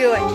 doing?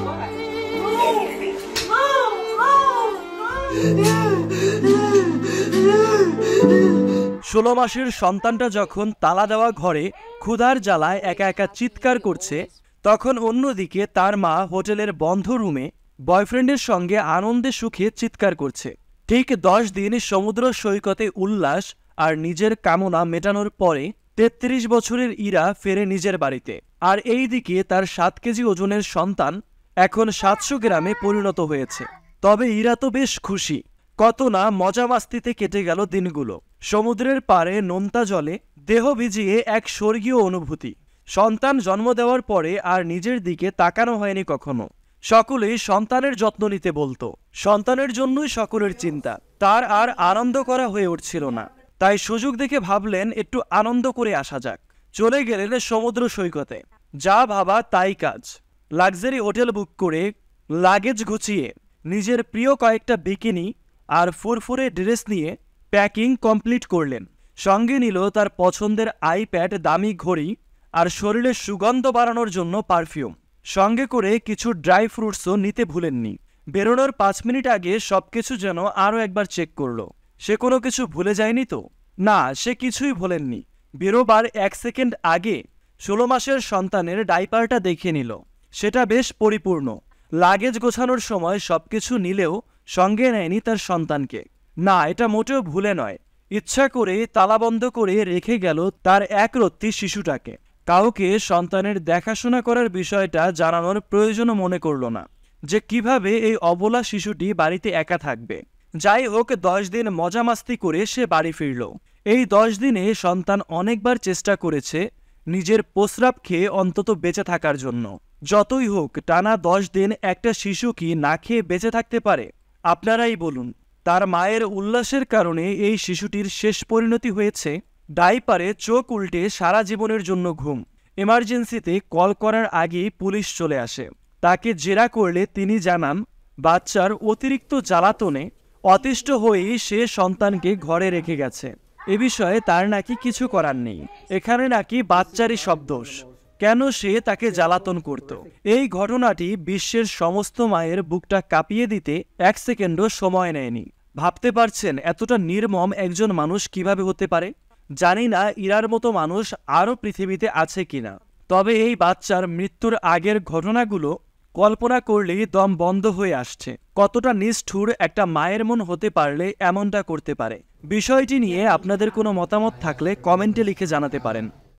16 মাসের সন্তানটা যখন তালা দেওয়া ঘরে ক্ষুধার জ্বালায় একা একা চিৎকার করছে, তখন অন্যদিকে তার মা হোটেলের বন্ধ রুমে বয়ফ্রেন্ডের সঙ্গে আনন্দে সুখে চিৎকার করছে। ঠিক 10 দিন সমুদ্র সৈকতে উল্লাস আর নিজের কামনা মেটানোর পরে 33 বছরের ইরা ফেরে নিজের বাড়িতে। আর এই দিকে তার 7 কেজি ওজনের সন্তান এখন 700 গ্রামে পরিণত হয়েছে। তবে ইরা তো বেশ খুশি। কত না মজা মাস্তিতে কেটে গেল দিনগুলো। সমুদ্রের পাড়ে নোনতা জলে দেহ ভিজিয়ে এক স্বর্গীয় অনুভূতি। সন্তান জন্ম দেওয়ার পরে আর নিজের দিকে তাকানো হয়নি কখনো। সকলেই সন্তানের যত্ন নিতে বলতো। সন্তানের জন্যই সকলের চিন্তা। তার আর আনন্দ করা হয়ে উঠছিল না। তাই সুযোগ দেখে ভাবলেন একটু আনন্দ করে আসা যাক। চলে গেলেন সমুদ্র সৈকতে। যা ভাবা তাই কাজ। লাক্সারি হোটেল বুক করে লাগেজ গুছিয়ে নিজের প্রিয় কয়েকটা বিকিনি আর ফুরফুরে ড্রেস নিয়ে প্যাকিং কমপ্লিট করলেন। সঙ্গে নিল তার পছন্দের আইপ্যাড, দামি ঘড়ি আর শরীরে সুগন্ধ বাড়ানোর জন্য পারফিউম। সঙ্গে করে কিছু ড্রাই ফ্রুটসও নিতে ভুলেননি। বেরোনোর 5 মিনিট আগে সবকিছু যেন আরও একবার চেক করলো। সে কোনো কিছু ভুলে যায়নি তো? না, সে কিছুই ভোলেননি। বেরোবার 1 সেকেন্ড আগে 16 মাসের সন্তানের ডাইপারটা দেখে নিল। সেটা বেশ পরিপূর্ণ। লাগেজ গোছানোর সময় সবকিছু নিলেও সঙ্গে নেয়নি তার সন্তানকে। না, এটা মোটেও ভুলে নয়, ইচ্ছা করে তালাবন্ধ করে রেখে গেল তার একরত্তি শিশুটাকে। কাউকে সন্তানের দেখাশোনা করার বিষয়টা জানানোর প্রয়োজনও মনে করল না, যে কিভাবে এই অবলা শিশুটি বাড়িতে একা থাকবে। যাই হোক, 10 দিন মজা মাস্তি করে সে বাড়ি ফিরল। এই 10 দিনে সন্তান অনেকবার চেষ্টা করেছে নিজের প্রস্রাব খেয়ে অন্তত বেঁচে থাকার জন্য। যতই হোক, টানা 10 দিন একটা শিশু কি না খেয়ে বেঁচে থাকতে পারে? আপনারাই বলুন। তার মায়ের উল্লাসের কারণে এই শিশুটির শেষ পরিণতি হয়েছে ডাইপারে চোখ উল্টে সারা জীবনের জন্য ঘুম। এমার্জেন্সিতে কল করার আগেই পুলিশ চলে আসে। তাকে জেরা করলে তিনি জানান, বাচ্চার অতিরিক্ত জ্বালাতনে অতিষ্ঠ হয়েই সে সন্তানকে ঘরে রেখে গেছে। এ বিষয়ে তার নাকি কিছু করার নেই। এখানে নাকি বাচ্চারই সব দোষ। কেন সে তাকে জ্বালাতন করত? এই ঘটনাটি বিশ্বের সমস্ত মায়ের বুকটা কাঁপিয়ে দিতে 1 সেকেন্ডও সময় নেয়নি। ভাবতে পারছেন এতটা নির্মম একজন মানুষ কিভাবে হতে পারে? জানি না ইরার মতো মানুষ আরও পৃথিবীতে আছে কিনা। তবে এই বাচ্চার মৃত্যুর আগের ঘটনাগুলো কল্পনা করলেই দম বন্ধ হয়ে আসছে। কতটা নিষ্ঠুর একটা মায়ের মন হতে পারলে এমনটা করতে পারে। বিষয়টি নিয়ে আপনাদের কোনো মতামত থাকলে কমেন্টে লিখে জানাতে পারেন।